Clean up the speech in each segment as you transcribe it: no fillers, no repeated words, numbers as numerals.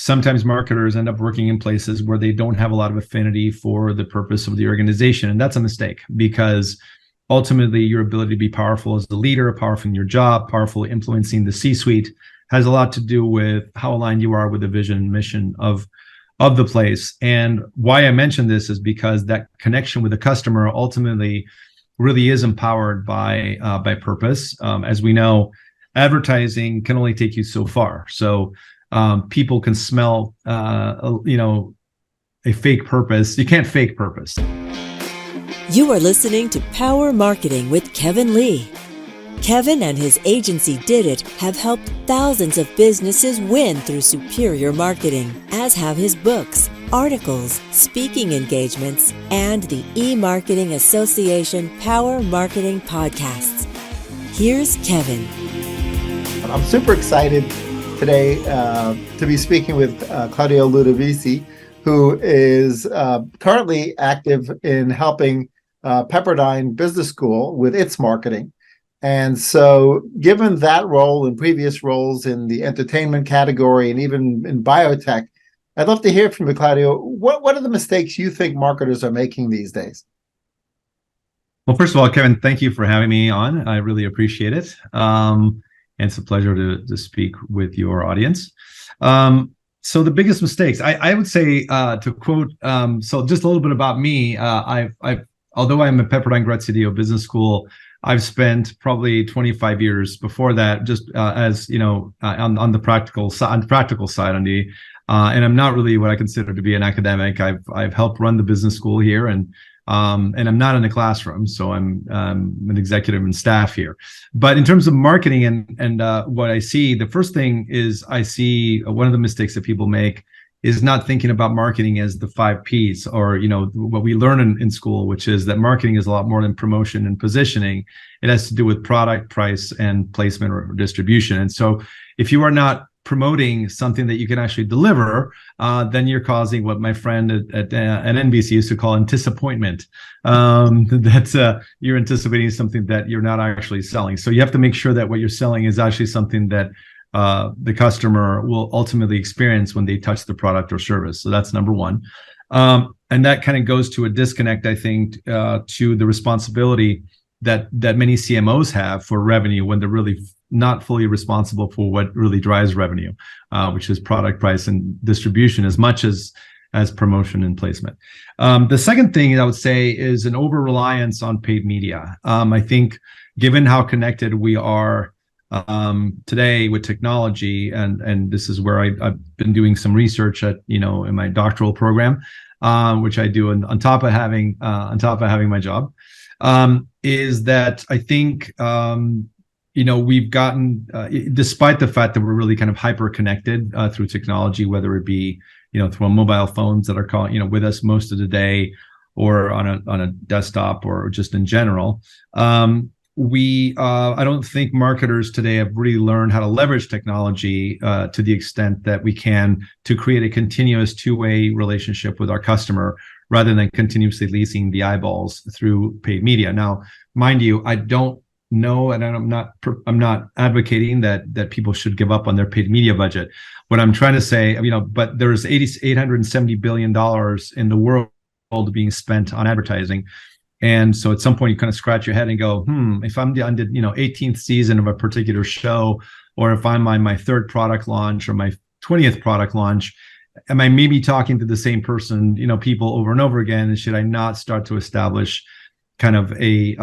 sometimes marketers end up working in places where they don't have a lot of affinity for the purpose of the organization. And that's a mistake, because ultimately your ability to be powerful as the leader, powerful in your job, powerful influencing the C-suite has a lot to do with how aligned you are with the vision and mission of the place. And why I mention this is because that connection with the customer ultimately really is empowered by purpose. As we know, advertising can only take you so far. So people can smell, a fake purpose. You can't fake purpose. You are listening to Power Marketing with Kevin Lee. Kevin and his agency Did It have helped thousands of businesses win through superior marketing, as have his books, articles, speaking engagements, and the eMarketing Association Power Marketing podcasts. Here's Kevin. I'm super excited today to be speaking with Claudio Ludovisi, who is currently active in helping Pepperdine Business School with its marketing. And so given that role and previous roles in the entertainment category and even in biotech, I'd love to hear from you, Claudio. What are the mistakes you think marketers are making these days? Well, first of all, Kevin, thank you for having me on. I really appreciate it. And it's a pleasure to speak with your audience. So the biggest mistakes, I would say, to quote, so just a little bit about me, although I'm at Pepperdine Graziadio Business School, I've spent probably 25 years before that, just as you know, on the practical side, and I'm not really what I consider to be an academic. I've helped run the business school here, and I'm not in the classroom, so I'm an executive and staff here. But in terms of marketing and what I see, the first thing is I see one of the mistakes that people make is not thinking about marketing as the 5 Ps, or what we learn in school, which is that marketing is a lot more than promotion and positioning. It has to do with product, price, and placement or distribution. And so if you are not promoting something that you can actually deliver, then you're causing what my friend at NBC used to call disappointment. That you're anticipating something that you're not actually selling. So you have to make sure that what you're selling is actually something that the customer will ultimately experience when they touch the product or service. So that's number one. And that kind of goes to a disconnect, I think, to the responsibility that many CMOs have for revenue when they're really not fully responsible for what really drives revenue, which is product, price, and distribution as much as promotion and placement. The second thing I would say is an over-reliance on paid media. I think given how connected we are today with technology, and this is where I've been doing some research at, in my doctoral program, which I do on top of having my job, is that I think we've gotten, despite the fact that we're really kind of hyper connected through technology, whether it be through mobile phones that are calling with us most of the day, or on a desktop, or just in general. I don't think marketers today have really learned how to leverage technology to the extent that we can to create a continuous two-way relationship with our customer, rather than continuously leasing the eyeballs through paid media. Now, mind you, I don't know, and I'm not advocating that people should give up on their paid media budget. What I'm trying to say, but there's $870 billion in the world being spent on advertising. And so at some point you kind of scratch your head and go, if I'm on the 18th season of a particular show, or if I'm on my 3rd product launch or my 20th product launch, am I maybe talking to the same person, people over and over again? And should I not start to establish kind of a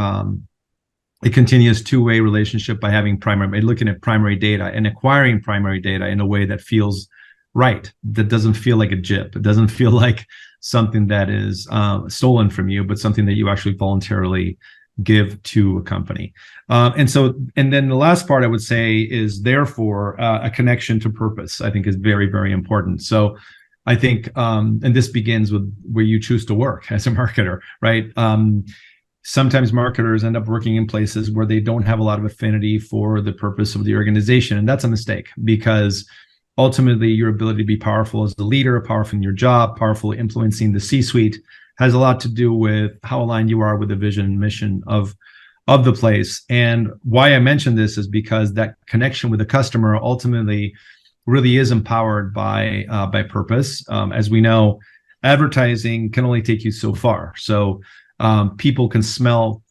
continuous two-way relationship by looking at primary data and acquiring primary data in a way that feels right, that doesn't feel like a jip. It doesn't feel like something that is stolen from you, but something that you actually voluntarily give to a company. And then the last part I would say is, therefore, a connection to purpose, I think, is very, very important. So I think, and this begins with where you choose to work as a marketer, right? Sometimes marketers end up working in places where they don't have a lot of affinity for the purpose of the organization. And that's a mistake, because ultimately your ability to be powerful as the leader, powerful in your job, powerful influencing the C-suite has a lot to do with how aligned you are with the vision and mission of the place. And why I mention this is because that connection with the customer ultimately really is empowered by purpose. As we know, advertising can only take you so far. So people can smell,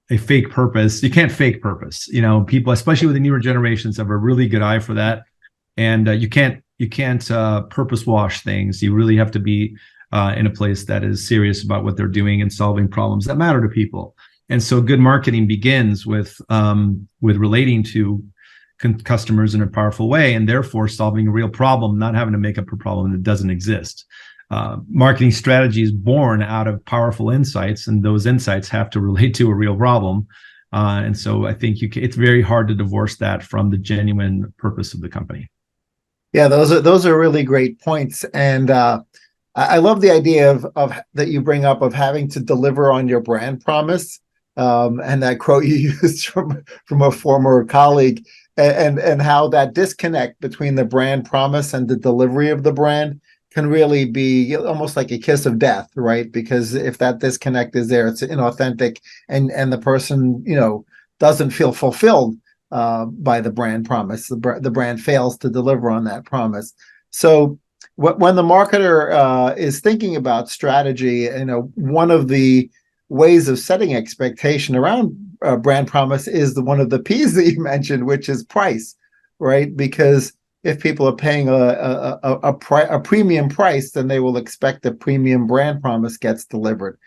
a fake purpose. You can't fake purpose. People, especially with the newer generations, have a really good eye for that. And you can't purpose wash things. You really have to be in a place that is serious about what they're doing and solving problems that matter to people. And so good marketing begins with relating to customers in a powerful way, and therefore solving a real problem, not having to make up a problem that doesn't exist. Marketing strategy is born out of powerful insights, and those insights have to relate to a real problem. And so I think it's very hard to divorce that from the genuine purpose of the company. Yeah, those are really great points, and I love the idea of that you bring up of having to deliver on your brand promise, and that quote you used from a former colleague, and how that disconnect between the brand promise and the delivery of the brand can really be almost like a kiss of death, right? Because if that disconnect is there, it's inauthentic, and the person doesn't feel fulfilled by the brand promise. The brand fails to deliver on that promise. So when the marketer is thinking about strategy, one of the ways of setting expectation around brand promise is one of the P's that you mentioned, which is price, right? Because if people are paying a premium price, then they will expect the premium brand promise gets delivered.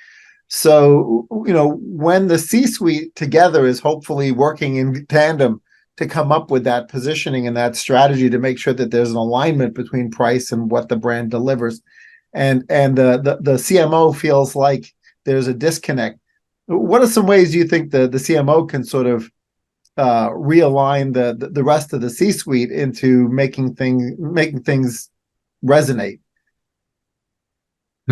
So, when the C-suite together is hopefully working in tandem to come up with that positioning and that strategy to make sure that there's an alignment between price and what the brand delivers, and the CMO feels like there's a disconnect. What are some ways you think the CMO can sort of realign the rest of the C-suite into making things resonate?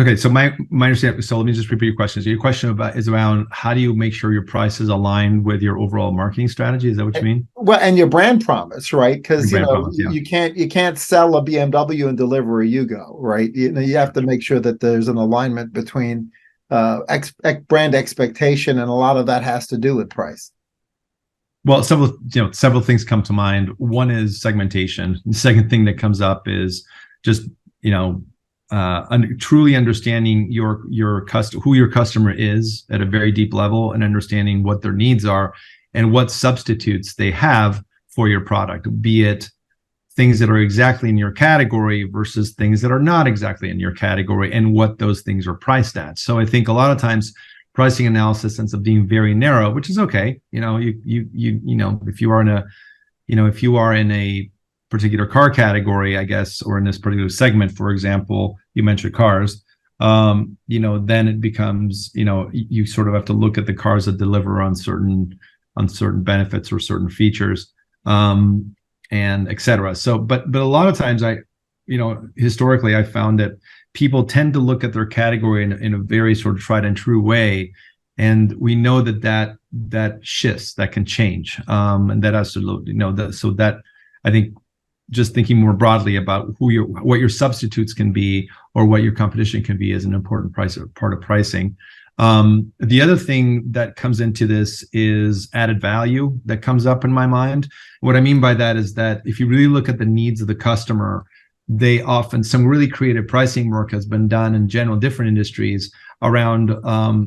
Okay, so my understanding. So let me just repeat your question. So your question is around how do you make sure your price is aligned with your overall marketing strategy? Is that what you mean? Well, and your brand promise, right? Because yeah. you can't sell a BMW and deliver a Yugo, right? You have to make sure that there's an alignment between brand expectation, and a lot of that has to do with price. Well, several things come to mind. One is segmentation. The second thing that comes up is just truly understanding who your customer is at a very deep level, and understanding what their needs are and what substitutes they have for your product, be it things that are exactly in your category versus things that are not exactly in your category, and what those things are priced at. So I think a lot of times pricing analysis ends up being very narrow, which is okay. If you are in a particular car category, I guess, or in this particular segment, for example, you mentioned cars, then it becomes, you sort of have to look at the cars that deliver on certain benefits or certain features, and et cetera. So, but a lot of times historically I found that people tend to look at their category in a very sort of tried and true way. And we know that shifts, that can change. And that absolutely, so that I think just thinking more broadly about what your substitutes can be or what your competition can be is an important part of pricing. The other thing that comes into this is added value that comes up in my mind. What I mean by that is that if you really look at the needs of the customer, some really creative pricing work has been done in general, different industries around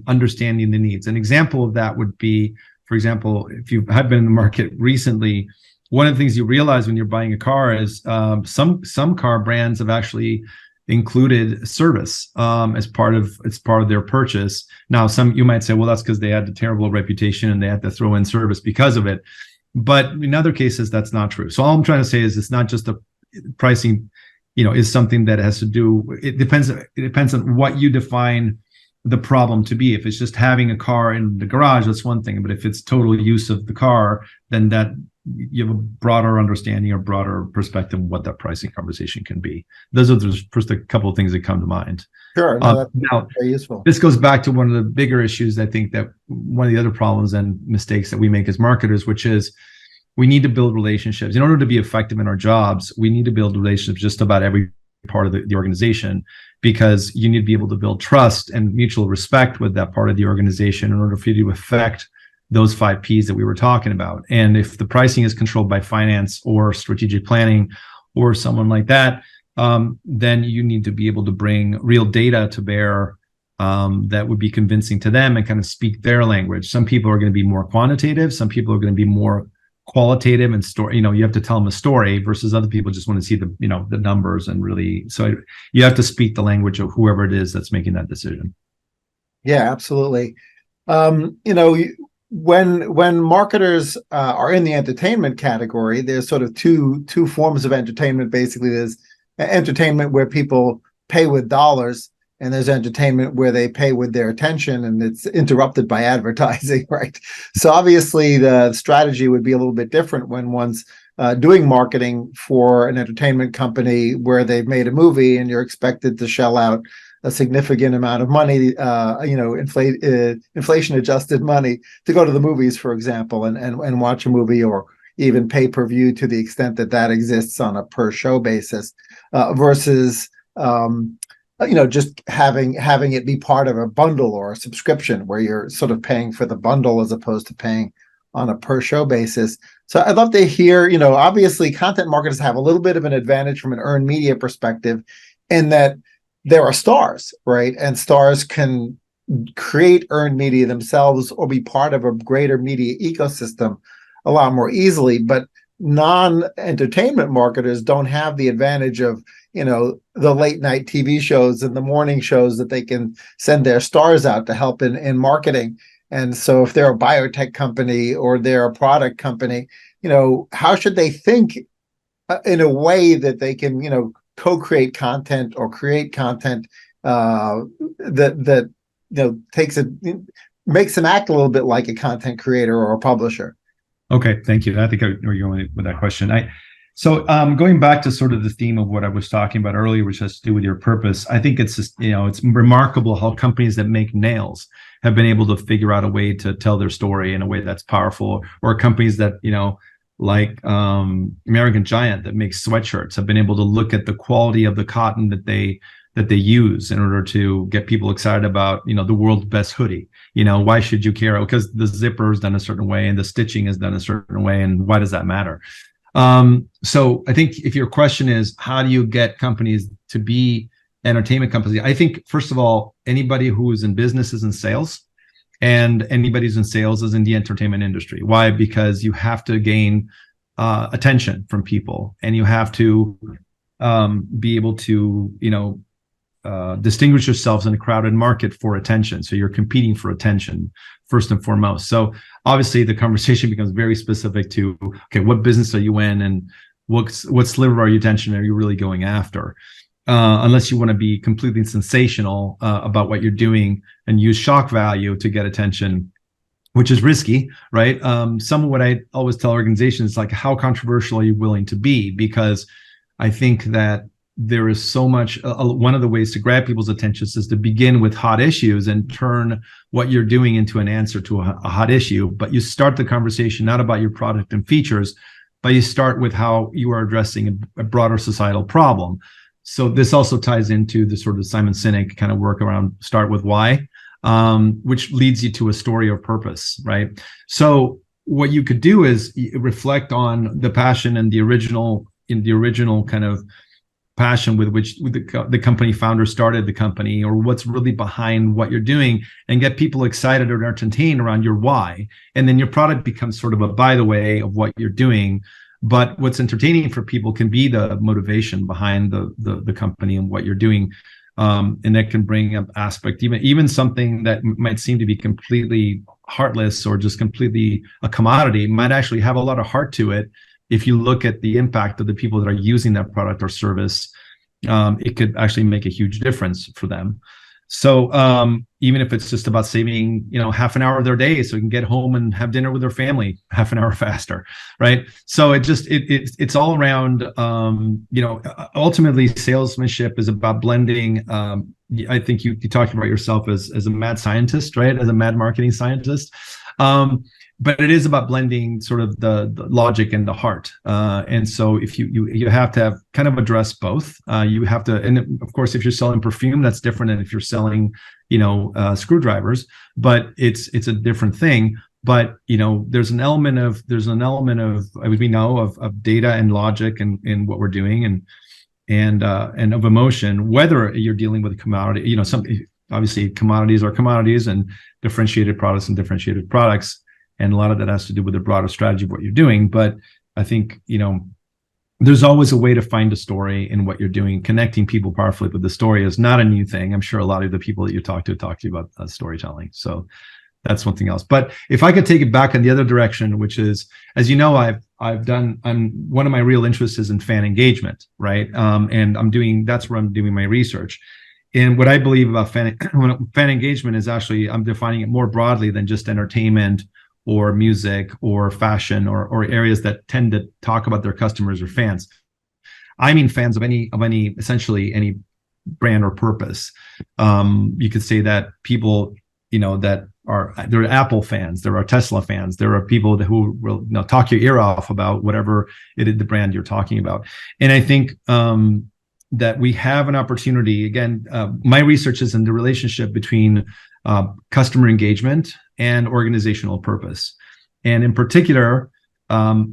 understanding the needs. An example of that would be, for example, if you have been in the market recently, one of the things you realize when you're buying a car is some car brands have actually included service as part of their purchase. Now, you might say, well, that's because they had a terrible reputation and they had to throw in service because of it. But in other cases, that's not true. So all I'm trying to say is it's not just the pricing, is something that has to do. It depends on what you define the problem to be. If it's just having a car in the garage, that's one thing. But if it's total use of the car, then that you have a broader understanding or broader perspective of what that pricing conversation can be. Those are just a couple of things that come to mind. Sure. No, that's now, very useful. This goes back to one of the bigger issues, I think, that one of the other problems and mistakes that we make as marketers, which is we need to build relationships. In order to be effective in our jobs, we need to build relationships just about every part of the organization, because you need to be able to build trust and mutual respect with that part of the organization in order for you to affect those 5 Ps that we were talking about. And if the pricing is controlled by finance or strategic planning or someone like that, then you need to be able to bring real data to bear that would be convincing to them and kind of speak their language. Some people are going to be more quantitative. Some people are going to be more qualitative and story. You have to tell them a story versus other people just want to see the numbers and really. So you have to speak the language of whoever it is that's making that decision. Yeah, absolutely. When marketers are in the entertainment category, there's sort of two forms of entertainment. Basically, there's entertainment where people pay with dollars, and there's entertainment where they pay with their attention, and it's interrupted by advertising, right? So obviously, the strategy would be a little bit different when one's doing marketing for an entertainment company where they've made a movie, and you're expected to shell out a significant amount of money, inflation-adjusted money to go to the movies, for example, and watch a movie, or even pay-per-view to the extent that exists on a per-show basis, versus just having it be part of a bundle or a subscription where you're sort of paying for the bundle as opposed to paying on a per-show basis. So I'd love to hear, obviously content marketers have a little bit of an advantage from an earned media perspective in that there are stars, right? And stars can create earned media themselves or be part of a greater media ecosystem a lot more easily. But non-entertainment marketers don't have the advantage of, the late night TV shows and the morning shows that they can send their stars out to help in marketing. And so if they're a biotech company or they're a product company, how should they think in a way that they can, co-create content or create content that makes them act a little bit like a content creator or a publisher? Okay, thank you. I think I know where you're going with that question. So going back to sort of the theme of what I was talking about earlier, which has to do with your purpose, I think it's just, it's remarkable how companies that make nails have been able to figure out a way to tell their story in a way that's powerful, or companies that, like American Giant that makes sweatshirts have been able to look at the quality of the cotton that they use in order to get people excited about, the world's best hoodie. Why should you care? Because the zipper is done a certain way and the stitching is done a certain way. And why does that matter? So I think if your question is, how do you get companies to be entertainment companies? I think, first of all, anybody who is in business is in sales, and anybody who's in sales is in the entertainment industry. Why? Because you have to gain attention from people, and you have to be able to, distinguish yourselves in a crowded market for attention. So you're competing for attention first and foremost. So obviously the conversation becomes very specific to, okay, what business are you in, and what sliver of your attention are you really going after? Unless you want to be completely sensational about what you're doing and use shock value to get attention, which is risky, right? Some of what I always tell organizations is like, how controversial are you willing to be? Because I think that there is so much, one of the ways to grab people's attention is to begin with hot issues and turn what you're doing into an answer to a hot issue. But you start the conversation not about your product and features, but you start with how you are addressing a broader societal problem. So this also ties into the sort of Simon Sinek kind of work around start with why, which leads you to a story of purpose, right? So what you could do is reflect on the passion and the original kind of passion with which the company founder started the company, or what's really behind what you're doing, and get people excited or entertained around your why. And then your product becomes sort of a by the way of what you're doing. But what's entertaining for people can be the motivation behind the company and what you're doing. And that can bring up aspect, even something that might seem to be completely heartless or just completely a commodity might actually have a lot of heart to it. If you look at the impact of the people that are using that product or service, it could actually make a huge difference for them. So even if it's just about saving, half an hour of their day so you can get home and have dinner with their family half an hour faster, right? So it's all around, ultimately salesmanship is about blending. I think you talked about yourself as a mad scientist, right? As a mad marketing scientist. But it is about blending sort of the logic and the heart. And so if you have to have kind of address both. You have to, and of course, if you're selling perfume, that's different than if you're selling, screwdrivers, but it's a different thing. but there's an element of we know of data and logic in what we're doing, and of emotion, whether you're dealing with a commodity. Some obviously commodities are commodities, and differentiated products and differentiated products, and a lot of that has to do with the broader strategy of what you're doing. But I think there's always a way to find a story in what you're doing. Connecting people powerfully with the story is not a new thing. I'm sure a lot of the people that you talk to you about storytelling. So that's one thing else. But if I could take it back in the other direction, which is, as you know, I'm one of my real interests is in fan engagement, right? And that's where I'm doing my research. And what I believe about fan engagement is actually, I'm defining it more broadly than just entertainment or music or fashion or areas that tend to talk about their customers or fans. I mean fans of any essentially any brand or purpose. You could say that people, that there are Apple fans, there are Tesla fans, there are people who will talk your ear off about whatever it is, the brand you're talking about. And I think that we have an opportunity. Again, my research is in the relationship between customer engagement and organizational purpose, and in particular,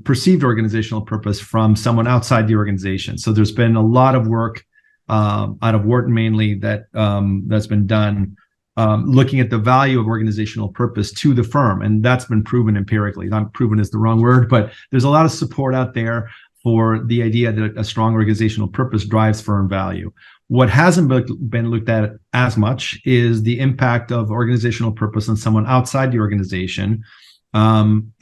perceived organizational purpose from someone outside the organization. So there's been a lot of work out of Wharton mainly that's been done looking at the value of organizational purpose to the firm, and that's been proven empirically. Not proven is the wrong word, but there's a lot of support out there for the idea that a strong organizational purpose drives firm value. What hasn't been looked at as much is the impact of organizational purpose on someone outside the organization. And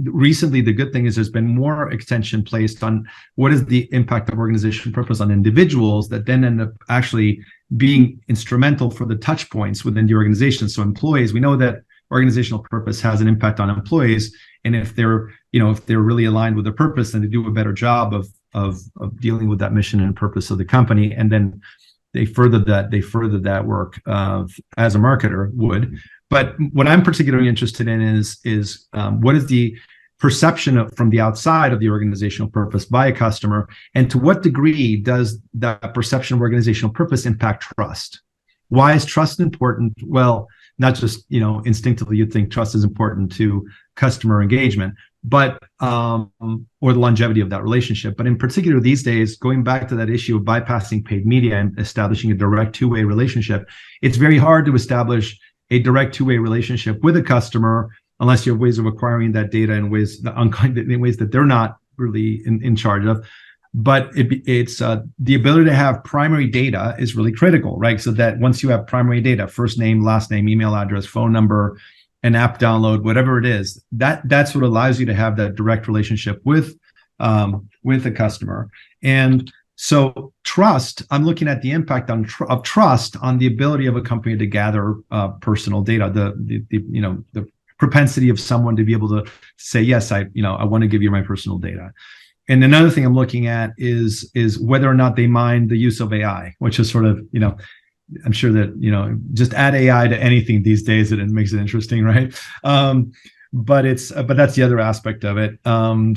recently, the good thing is there's been more attention placed on what is the impact of organizational purpose on individuals that then end up actually being instrumental for the touch points within the organization. So employees, we know that organizational purpose has an impact on employees, and if they're really aligned with the purpose, then they do a better job of dealing with that mission and purpose of the company, and then they further that work as a marketer would. But what I'm particularly interested in is what is the perception from the outside of the organizational purpose by a customer, and to what degree does that perception of organizational purpose impact trust? Why is trust important? Well, not just instinctively you'd think trust is important to customer engagement, but or the longevity of that relationship. But in particular these days, going back to that issue of bypassing paid media and establishing a direct two-way relationship, it's very hard to establish a direct two-way relationship with a customer unless you have ways of acquiring that data in ways that they're not really in charge of. But it's the ability to have primary data is really critical, right? So that once you have primary data, first name, last name, email address, phone number, an app download, whatever it is, that's what allows you to have that direct relationship with a customer. And so trust, I'm looking at the impact of trust on the ability of a company to gather personal data, the propensity of someone to be able to say, yes, I want to give you my personal data. And another thing I'm looking at is whether or not they mind the use of AI, which is sort of, I'm sure that, just add AI to anything these days and it makes it interesting, right? But that's the other aspect of it.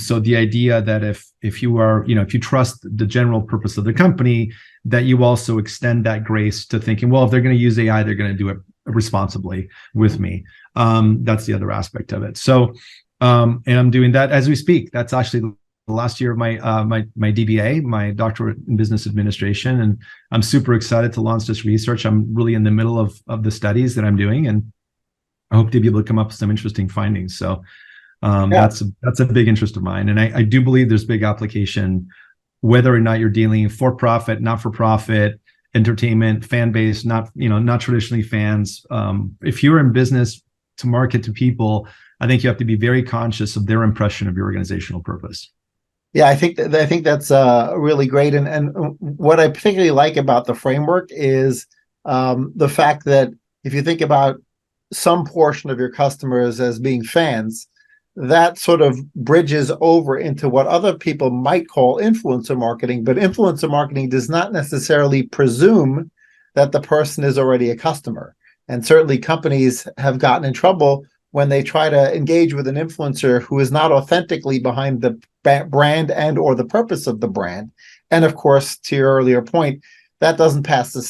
So the idea that if you trust the general purpose of the company, that you also extend that grace to thinking, well, if they're going to use AI, they're going to do it responsibly with me. That's the other aspect of it. So, and I'm doing that as we speak. That's actually the last year of my DBA, my doctorate in business administration, and I'm super excited to launch this research. I'm really in the middle of the studies that I'm doing, and I hope to be able to come up with some interesting findings. So that's a big interest of mine, and I do believe there's big application, whether or not you're dealing for profit, not for profit, entertainment, fan base, not traditionally fans. If you're in business to market to people, I think you have to be very conscious of their impression of your organizational purpose. Yeah, I think that's really great, and what I particularly like about the framework is the fact that if you think about some portion of your customers as being fans, that sort of bridges over into what other people might call influencer marketing. But influencer marketing does not necessarily presume that the person is already a customer, and certainly companies have gotten in trouble when they try to engage with an influencer who is not authentically behind the brand and or the purpose of the brand. And of course, to your earlier point, that doesn't pass the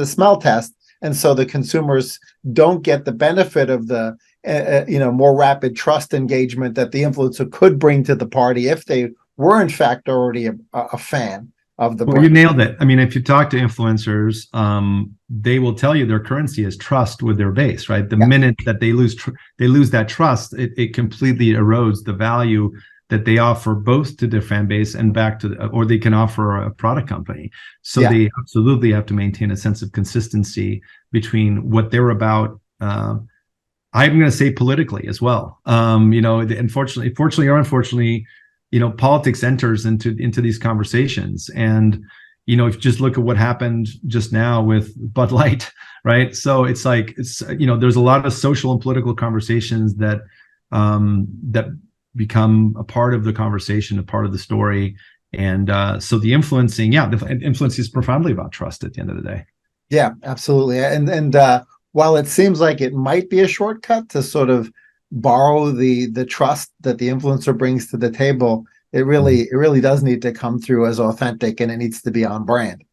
smell test. And so the consumers don't get the benefit of the more rapid trust engagement that the influencer could bring to the party if they were in fact already a fan of the Well, brand. you nailed it. I mean, if you talk to influencers, they will tell you their currency is trust with their base, right? The minute that they lose that trust, it completely erodes the value that they offer both to their fan base and back to, or they can offer a product company. So they absolutely have to maintain a sense of consistency between what they're about. I'm going to say politically as well. Fortunately or unfortunately, politics enters into these conversations. And, if you just look at what happened just now with Bud Light, right? So it's like, there's a lot of social and political conversations that become a part of the conversation, a part of the story. And so the influence is profoundly about trust at the end of the day. Yeah, absolutely. And while it seems like it might be a shortcut to sort of borrow the trust that the influencer brings to the table, it really does need to come through as authentic, and it needs to be on brand,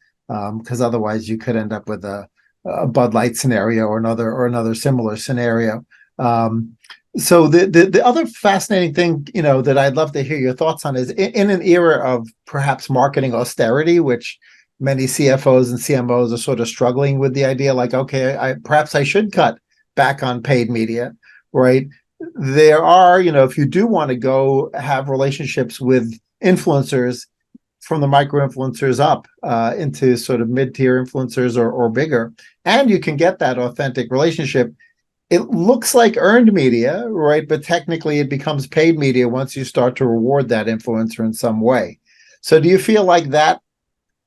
because otherwise you could end up with a Bud Light scenario or another similar scenario. So the other fascinating thing, that I'd love to hear your thoughts on is in an era of perhaps marketing austerity, which many CFOs and CMOs are sort of struggling with the idea, like, okay, perhaps I should cut back on paid media, right? There are, if you do want to go have relationships with influencers from the micro influencers up into sort of mid-tier influencers or bigger, and you can get that authentic relationship. It looks like earned media, right? But technically it becomes paid media once you start to reward that influencer in some way. So do you feel like that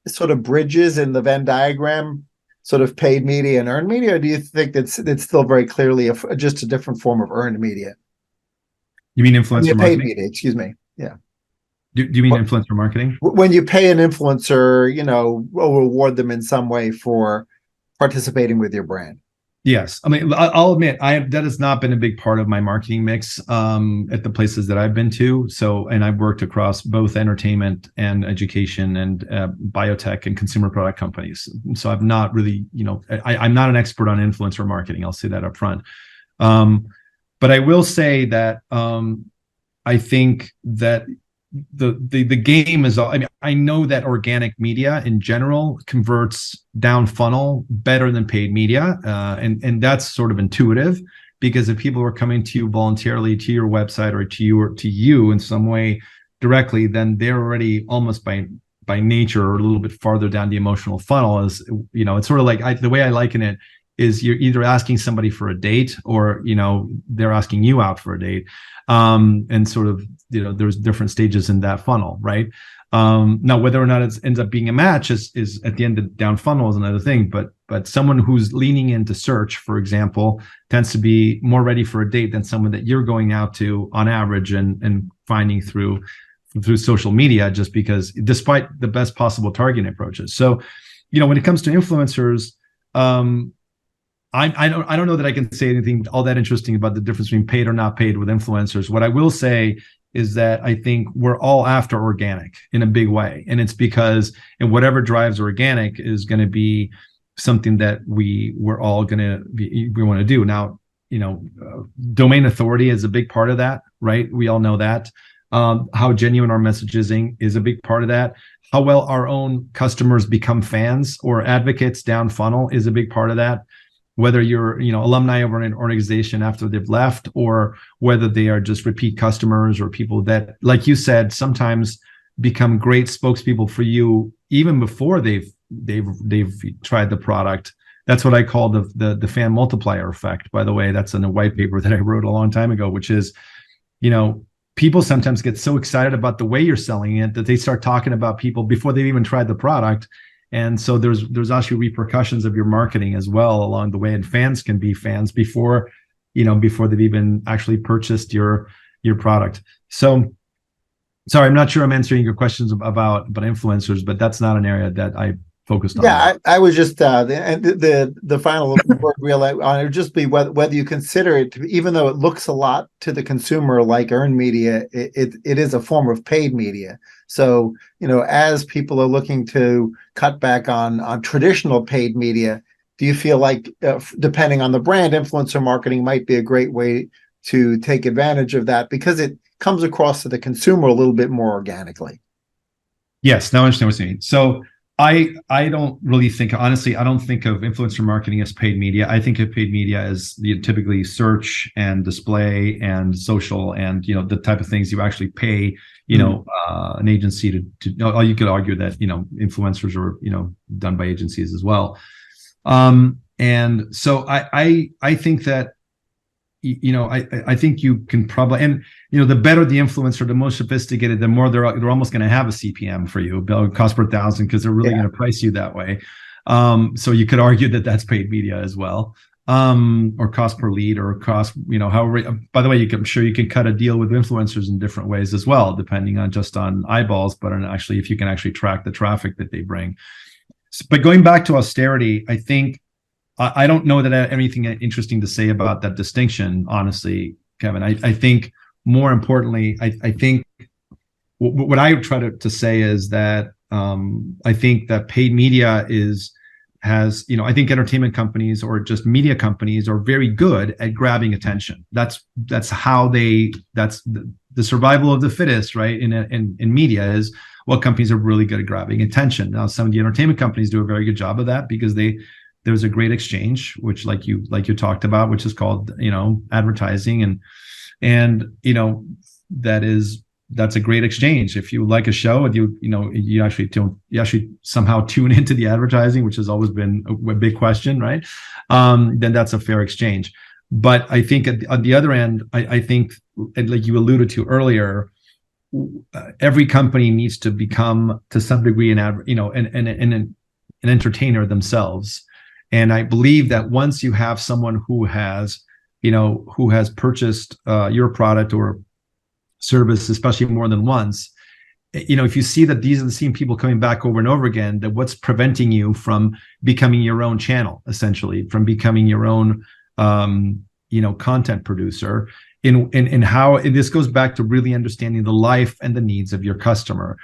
sort of bridges in the Venn diagram, sort of paid media and earned media, or do you think that's still very clearly just a different form of earned media? You mean influencer paid marketing? media, excuse me. Yeah. Do you mean influencer marketing? When you pay an influencer, or reward them in some way for participating with your brand. Yes. I mean, I'll admit, that has not been a big part of my marketing mix at the places that I've been to. So, and I've worked across both entertainment and education and biotech and consumer product companies. So I've not really, I'm not an expert on influencer marketing. I'll say that up front. But I will say that I think that the game is, I know that organic media in general converts down funnel better than paid media, and that's sort of intuitive, because if people are coming to you voluntarily to your website or to you in some way directly, then they're already almost by nature or a little bit farther down the emotional funnel. As it's sort of like, the way I liken it is, you're either asking somebody for a date or they're asking you out for a date, and sort of there's different stages in that funnel, right? Now whether or not it ends up being a match is at the end of down funnel is another thing, but someone who's leaning into search, for example, tends to be more ready for a date than someone that you're going out to on average and finding through social media, just because, despite the best possible targeting approaches. So when it comes to influencers, I don't know that I can say anything all that interesting about the difference between paid or not paid with influencers. What I will say is that I think we're all after organic in a big way. And it's because, and whatever drives organic is going to be something that we're all going to we want to do. Now, domain authority is a big part of that, right? We all know that. How genuine our messaging is a big part of that. How well our own customers become fans or advocates down funnel is a big part of that. Whether you're, alumni of an organization after they've left, or whether they are just repeat customers or people that, like you said, sometimes become great spokespeople for you even before they've tried the product. That's what I call the fan multiplier effect. By the way, that's in a white paper that I wrote a long time ago, which is, people sometimes get so excited about the way you're selling it that they start talking about people before they've even tried the product. And so there's actually repercussions of your marketing as well along the way, and fans can be fans before they've even actually purchased your product. So, sorry, I'm not sure I'm answering your questions about influencers, but that's not an area that I focused on. Yeah, I was just the final word really on it would just be whether you consider it to be, even though it looks a lot to the consumer like earned media, it is a form of paid media. So as people are looking to cut back on traditional paid media, do you feel like, depending on the brand, influencer marketing might be a great way to take advantage of that because it comes across to the consumer a little bit more organically? Yes, now I understand what you're saying. So I don't really think, honestly, I don't think of influencer marketing as paid media. I think of paid media as typically search and display and social and the type of things you actually pay an agency to. Oh, you could argue that influencers are done by agencies as well. And so I think that I think you can probably, and the better the influencer, the more sophisticated, the more they're almost going to have a CPM for you, cost per thousand, because they're really going to price you that way. So you could argue that that's paid media as well, or cost per lead, or cost, however. By the way, I'm sure you can cut a deal with influencers in different ways as well, depending on just on eyeballs, but on actually if you can actually track the traffic that they bring. But going back to austerity, I think. I don't know that I have anything interesting to say about that distinction, honestly, Kevin. I think more importantly, I think what I try to say is that I think that paid media has I think entertainment companies or just media companies are very good at grabbing attention. That's how that's the survival of the fittest, right? In media is what companies are really good at grabbing attention. Now, some of the entertainment companies do a very good job of that because there's a great exchange, which like you talked about, which is called advertising, and that's a great exchange. If you like a show and you actually somehow tune into the advertising, which has always been a big question, right? Then that's a fair exchange. But I think on the other end, I think, like you alluded to earlier, every company needs to become to some degree an entertainer themselves. And I believe that once you have someone who has purchased your product or service, especially more than once, if you see that these are the same people coming back over and over again, that what's preventing you from becoming your own channel, essentially, from becoming your own, content producer, in how this goes back to really understanding the life and the needs of your customer.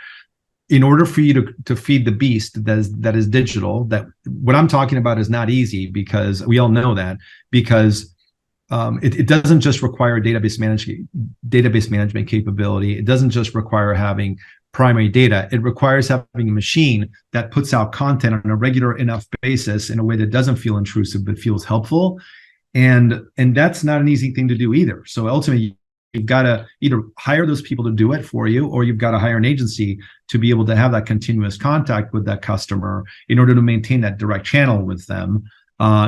In order for you to feed the beast that is digital, that what I'm talking about is not easy, because we all know that, because it doesn't just require database management capability. It doesn't just require having primary data. It requires having a machine that puts out content on a regular enough basis in a way that doesn't feel intrusive but feels helpful. And that's not an easy thing to do either. So ultimately, you've got to either hire those people to do it for you, or you've got to hire an agency to be able to have that continuous contact with that customer in order to maintain that direct channel with them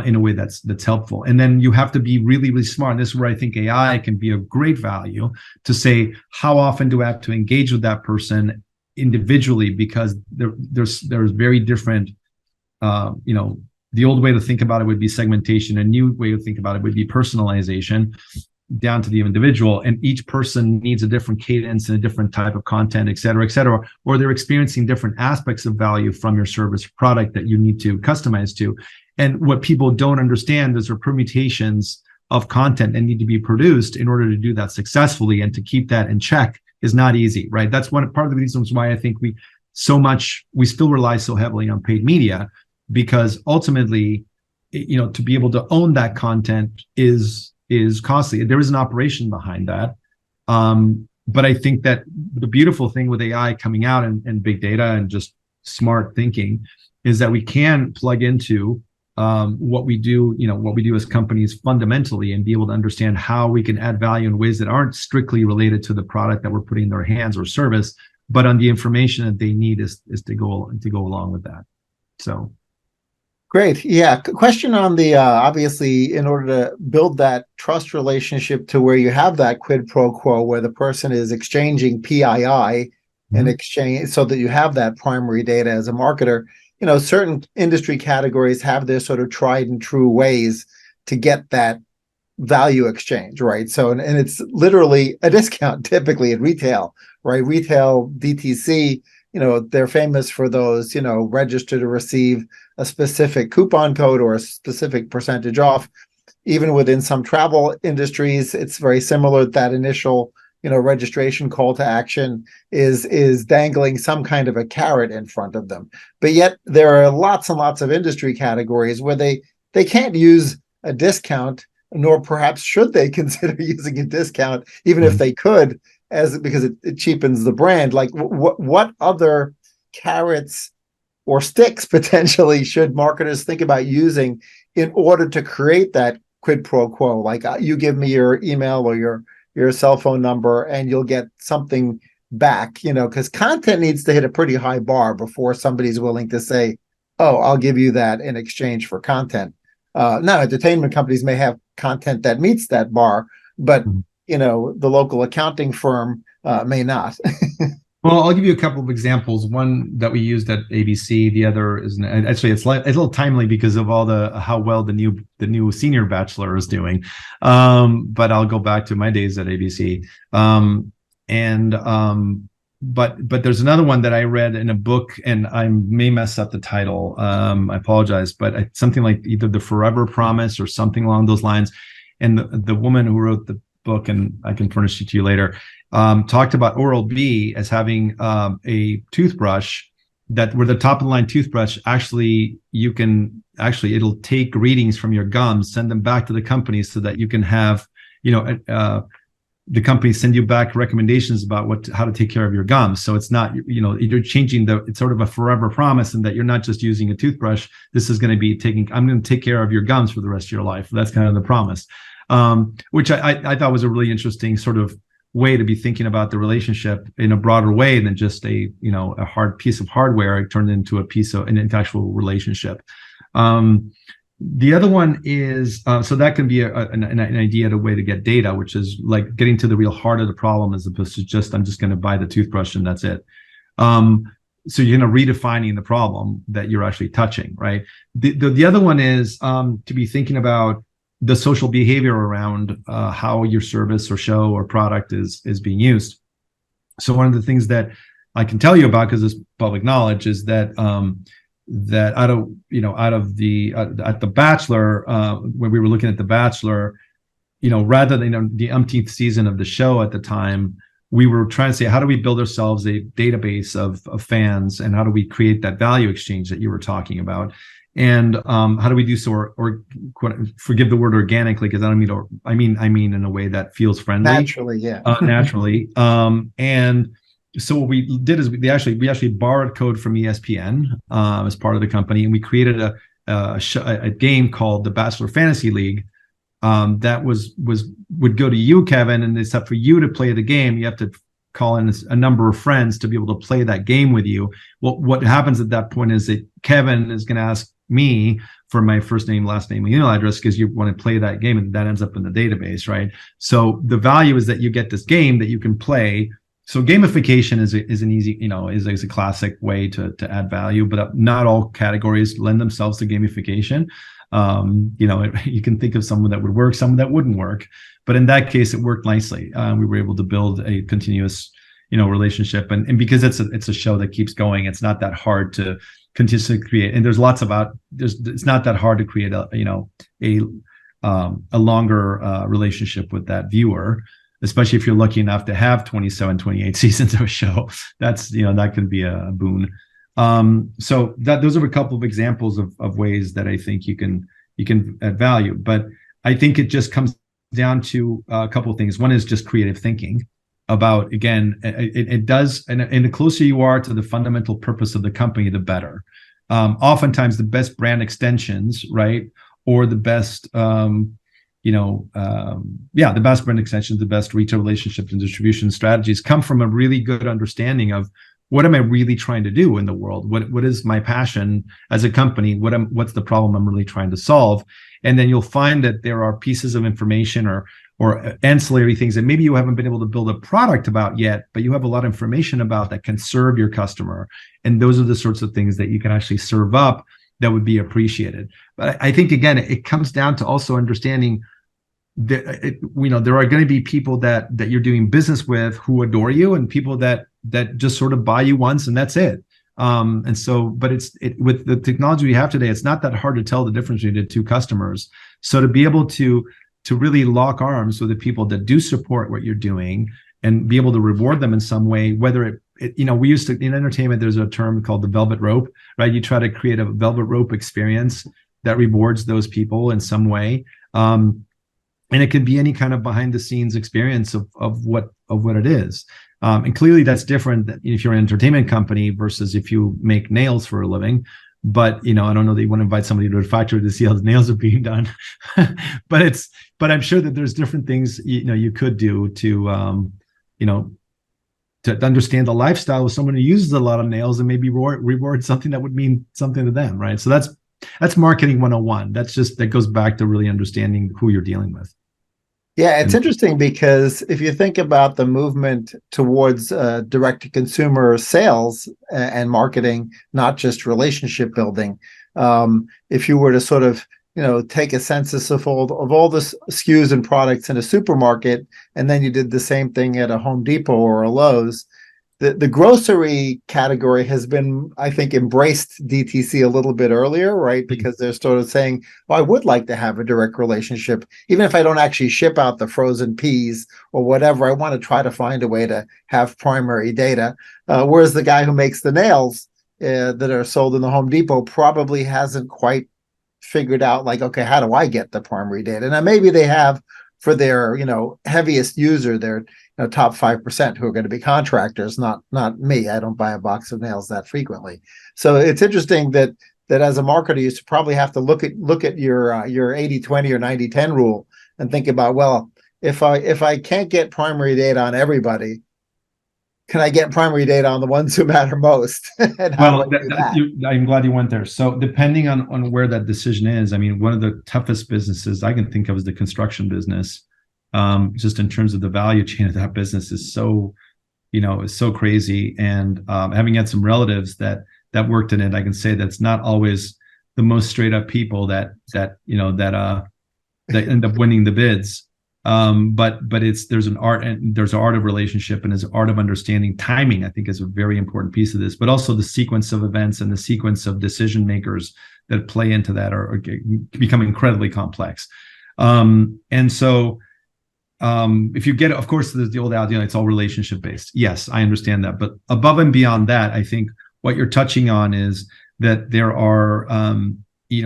in a way that's helpful. And then you have to be really, really smart. And this is where I think AI can be of great value, to say, how often do I have to engage with that person individually? Because there's very different, the old way to think about it would be segmentation. A new way to think about it would be personalization, down to the individual, and each person needs a different cadence and a different type of content, et cetera, or they're experiencing different aspects of value from your service or product that you need to customize to. And what people don't understand is there are permutations of content that need to be produced in order to do that successfully, and to keep that in check is not easy, right? That's part of the reasons why I think we still rely so heavily on paid media, because ultimately, to be able to own that content is costly. There is an operation behind that. But I think that the beautiful thing with AI coming out and big data and just smart thinking is that we can plug into what we do as companies fundamentally, and be able to understand how we can add value in ways that aren't strictly related to the product that we're putting in their hands or service, but on the information that they need is to go along with that. So. Great. Yeah. Question on the, obviously, in order to build that trust relationship to where you have that quid pro quo, where the person is exchanging PII and exchange, so that you have that primary data as a marketer, certain industry categories have their sort of tried and true ways to get that value exchange, right? So, and it's literally a discount typically at retail, right? Retail DTC, they're famous for those, register to receive a specific coupon code or a specific percentage off. Even within some travel industries, it's very similar. That initial, registration call to action is dangling some kind of a carrot in front of them. But yet there are lots and lots of industry categories where they they can't use a discount, nor perhaps should they consider using a discount, even if they could, because it cheapens the brand. Like what other carrots or sticks potentially should marketers think about using in order to create that quid pro quo? Like you give me your email or your cell phone number and you'll get something back, because content needs to hit a pretty high bar before somebody's willing to say, oh, I'll give you that in exchange for content. Now, entertainment companies may have content that meets that bar, but the local accounting firm may not. Well, I'll give you a couple of examples. One that we used at ABC. The other is actually it's a little timely because of all how well the new senior bachelor is doing. But I'll go back to my days at ABC. But there's another one that I read in a book, and I may mess up the title. I apologize, but something like either The Forever Promise or something along those lines. And the woman who wrote the book, and I can furnish it to you later, talked about Oral-B as having a toothbrush that where the top of the line toothbrush it'll take readings from your gums, send them back to the company so that you can have, the company send you back recommendations about how to take care of your gums. So it's not, you're changing it's sort of a forever promise, and that you're not just using a toothbrush. This is going to be I'm going to take care of your gums for the rest of your life. That's kind of the promise, which I thought was a really interesting sort of way to be thinking about the relationship in a broader way than just a hard piece of hardware turned into an actual relationship. The other one is, so that can be an idea, a way to get data, which is like getting to the real heart of the problem as opposed to just, I'm just going to buy the toothbrush and that's it. So you're redefining the problem that you're actually touching, right? The other one is to be thinking about the social behavior around how your service or show or product is being used. So one of the things that I can tell you about, because it's public knowledge, is that at The Bachelor, when we were looking at The Bachelor, rather than the umpteenth season of the show at the time, we were trying to say, how do we build ourselves a database of fans, and how do we create that value exchange that you were talking about? And how do we do so, or forgive the word organically, because I don't mean, I mean in a way that feels friendly. Naturally, yeah. Naturally. And so what we did is we actually borrowed code from ESPN as part of the company, and we created a game called the Bachelor Fantasy League that would go to you, Kevin, and it's up for you to play the game. You have to call in a number of friends to be able to play that game with you. Well, what happens at that point is that Kevin is going to ask me for my first name, last name, and email address, because you want to play that game, and that ends up in the database, right? So the value is that you get this game that you can play. So gamification is an easy, is a classic way to add value, but not all categories lend themselves to gamification. You can think of someone that would work, someone that wouldn't work, but in that case, it worked nicely. We were able to build a continuous, relationship, and because it's a show that keeps going, it's not that hard to continuously create. And it's not that hard to create a longer relationship with that viewer, especially if you're lucky enough to have 27, 28 seasons of a show. That's, that can be a boon. So those are a couple of examples of ways that I think you can add value. But I think it just comes down to a couple of things. One is just creative thinking about, again, it does, and the closer you are to the fundamental purpose of the company, the better. Oftentimes the best brand extensions, right? Or the best, the best brand extensions, the best retail relationships and distribution strategies come from a really good understanding of what am I really trying to do in the world? What is my passion as a company? What's the problem I'm really trying to solve? And then you'll find that there are pieces of information or ancillary things that maybe you haven't been able to build a product about yet, but you have a lot of information about that can serve your customer. And those are the sorts of things that you can actually serve up that would be appreciated. But I think, again, it comes down to also understanding that, there are going to be people that you're doing business with who adore you, and people that just sort of buy you once and that's it. And so, but with the technology we have today, it's not that hard to tell the difference between the two customers. So to be able to really lock arms with the people that do support what you're doing and be able to reward them in some way, whether we used to, in entertainment, there's a term called the velvet rope, right? You try to create a velvet rope experience that rewards those people in some way. And it could be any kind of behind the scenes experience of what it is. And clearly that's different if you're an entertainment company versus if you make nails for a living. But I don't know that you want to invite somebody to a factory to see how the nails are being done. but I'm sure that there's different things you could do to to understand the lifestyle of someone who uses a lot of nails and maybe reward something that would mean something to them, right? So that's marketing 101. That goes back to really understanding who you're dealing with. Yeah, it's interesting because if you think about the movement towards direct-to-consumer sales and marketing, not just relationship building, if you were to sort of take a census of all the SKUs and products in a supermarket, and then you did the same thing at a Home Depot or a Lowe's, the grocery category has been, I think, embraced DTC a little bit earlier, right? Because they're sort of saying, well, I would like to have a direct relationship. Even if I don't actually ship out the frozen peas or whatever, I want to try to find a way to have primary data. Whereas the guy who makes the nails that are sold in the Home Depot probably hasn't quite figured out, like, okay, how do I get the primary data? Now, maybe they have for their, heaviest user, their top 5% who are going to be contractors, not me. I don't buy a box of nails that frequently. So it's interesting that as a marketer, you probably have to look at your 80-20 or 90-10 rule and think about, well, if I can't get primary data on everybody, can I get primary data on the ones who matter most? And how do I do that? I'm glad you went there. So depending on where that decision is, I mean, one of the toughest businesses I can think of is the construction business. Just in terms of the value chain of that business is so crazy. And having had some relatives that worked in it, I can say that's not always the most straight up people that end up winning the bids. But there's an art of relationship, and there's an art of understanding timing. I think is a very important piece of this, but also the sequence of events and the sequence of decision makers that play into that are become incredibly complex. And so if you get, of course, there's the old idea, it's all relationship based. Yes, I understand that. But above and beyond that, I think what you're touching on is that there are,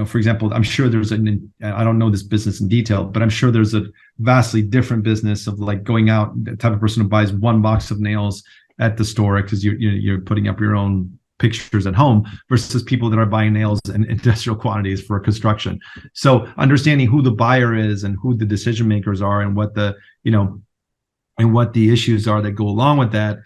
for example, I'm sure I don't know this business in detail, but I'm sure there's a vastly different business of like going out, the type of person who buys one box of nails at the store because you're putting up your own pictures at home versus people that are buying nails in industrial quantities for construction. So understanding who the buyer is and who the decision makers are and what the issues are that go along with that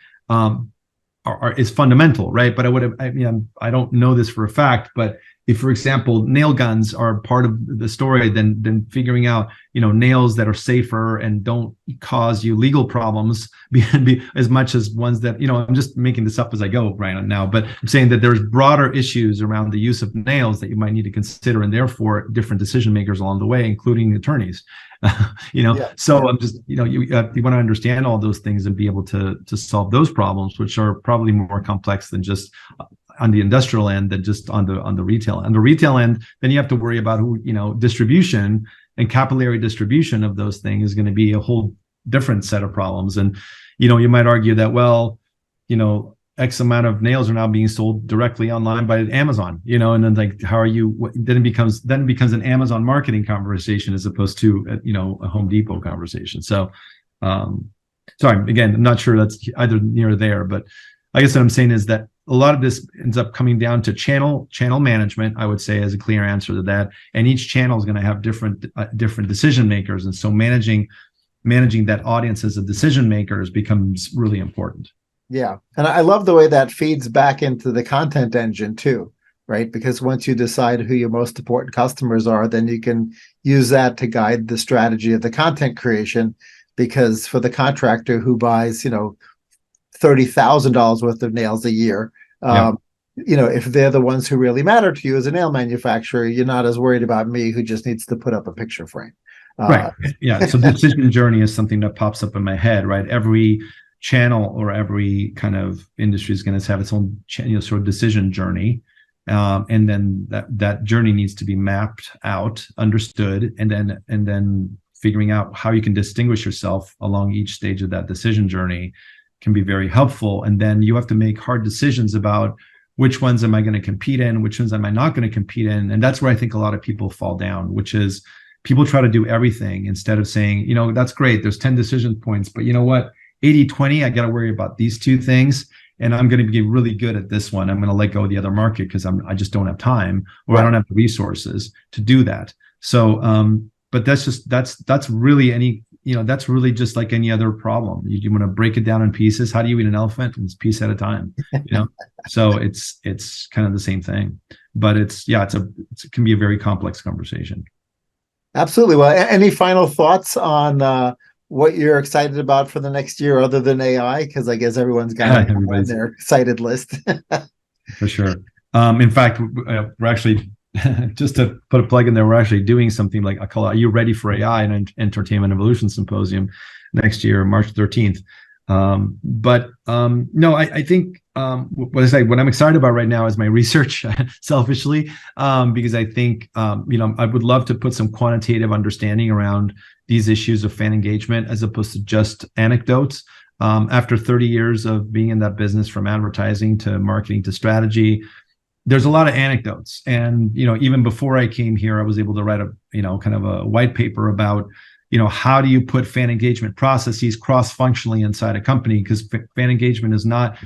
is fundamental, right? But I don't know this for a fact, but if, for example, nail guns are part of the story, then figuring out, nails that are safer and don't cause you legal problems be as much as ones that, I'm just making this up as I go right now, but I'm saying that there's broader issues around the use of nails that you might need to consider, and therefore different decision makers along the way, including attorneys. So I'm just, you want to understand all those things and be able to solve those problems, which are probably more complex than just on the industrial end than just on the retail. On the retail end, then you have to worry about who, distribution and capillary distribution of those things is going to be a whole different set of problems. And, you might argue that, well, X amount of nails are now being sold directly online by Amazon, and then like, how are you, then it becomes an Amazon marketing conversation as opposed to, a Home Depot conversation. So, sorry, again, I'm not sure that's either near or there, but I guess what I'm saying is that a lot of this ends up coming down to channel management, I would say, as a clear answer to that. And each channel is going to have different decision makers. And so managing that audience as a decision makers becomes really important. Yeah. And I love the way that feeds back into the content engine too, right? Because once you decide who your most important customers are, then you can use that to guide the strategy of the content creation. Because for the contractor who buys, $30,000 worth of nails a year, if they're the ones who really matter to you as a nail manufacturer, you're not as worried about me who just needs to put up a picture frame. Right. Yeah. So the decision journey is something that pops up in my head, right? Every channel or every kind of industry is going to have its own sort of decision journey. And then that journey needs to be mapped out, understood, and then figuring out how you can distinguish yourself along each stage of that decision journey can be very helpful. And then you have to make hard decisions about which ones am I going to compete in, which ones am I not going to compete in. And that's where I think a lot of people fall down, which is people try to do everything instead of saying, that's great, there's 10 decision points, but you know what, 80-20, I got to worry about these two things, and I'm going to be really good at this one. I'm going to let go of the other market because I just don't have time, or I don't have the resources to do that. So but that's really that's really just like any other problem. You want to break it down in pieces. How do you eat an elephant? It's piece at a time, So it's kind of the same thing, but it can be a very complex conversation. Absolutely. Well, any final thoughts on what you're excited about for the next year other than AI? Because I guess everyone's got their excited list. For sure. In fact, we're actually, just to put a plug in there, we're actually doing something like, I call it, Are You Ready for AI? An Entertainment Evolution Symposium next year, March 13th. No, I think what I'm excited about right now is my research, selfishly, because I think, I would love to put some quantitative understanding around these issues of fan engagement as opposed to just anecdotes. After 30 years of being in that business, from advertising to marketing to strategy, there's a lot of anecdotes. And, even before I came here, I was able to write kind of a white paper about, how do you put fan engagement processes cross-functionally inside a company? Because fan engagement is not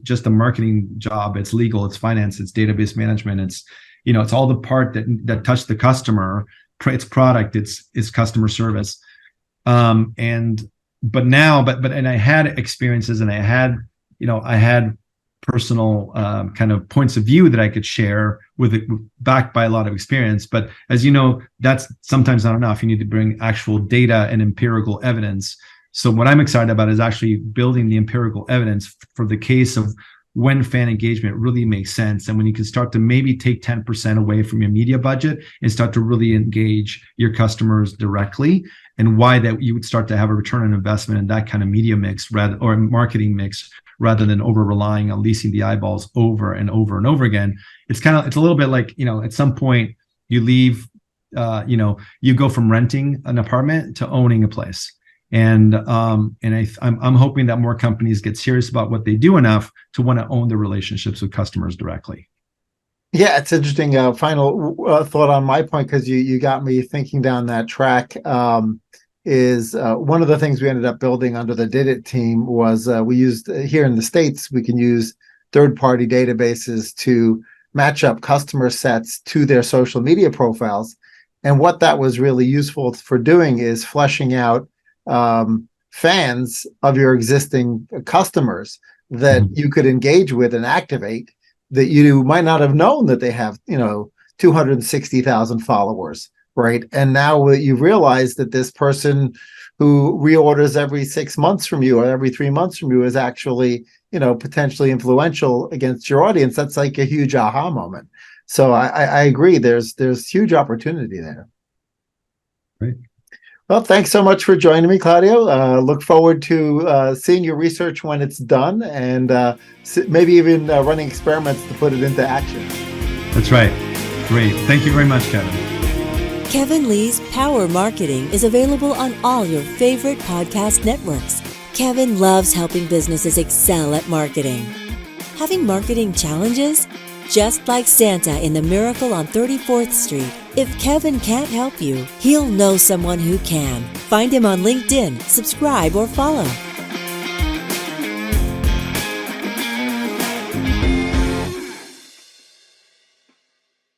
just a marketing job. It's legal, it's finance, it's database management. It's all the part that touch the customer, it's product, it's customer service. And I had experiences, and I had personal kind of points of view that I could share with it, backed by a lot of experience. But as you know, that's sometimes not enough. You need to bring actual data and empirical evidence. So what I'm excited about is actually building the empirical evidence for the case of when fan engagement really makes sense, and when you can start to maybe take 10% away from your media budget and start to really engage your customers directly, and why that you would start to have a return on investment in that kind of media mix or marketing mix, rather than over relying on leasing the eyeballs over and over and over again. It's a little bit like, at some point you leave, you go from renting an apartment to owning a place. And I'm hoping that more companies get serious about what they do enough to want to own the relationships with customers directly. Yeah, it's interesting. Final thought on my point, because you got me thinking down that track. Is one of the things we ended up building under the Did It team was we used here in the States, we can use third-party databases to match up customer sets to their social media profiles. And what that was really useful for doing is fleshing out fans of your existing customers that you could engage with and activate, that you might not have known that they have, 260,000 followers. Right. And now you realize that this person who reorders every 6 months from you or every 3 months from you is actually, potentially influential against your audience. That's like a huge aha moment. So I agree. There's huge opportunity there. Great. Well, thanks so much for joining me, Claudio. Look forward to seeing your research when it's done, and maybe even running experiments to put it into action. That's right. Great. Thank you very much, Kevin. Kevin Lee's Power Marketing is available on all your favorite podcast networks. Kevin loves helping businesses excel at marketing. Having marketing challenges? Just like Santa in The Miracle on 34th Street, if Kevin can't help you, he'll know someone who can. Find him on LinkedIn, subscribe, or follow.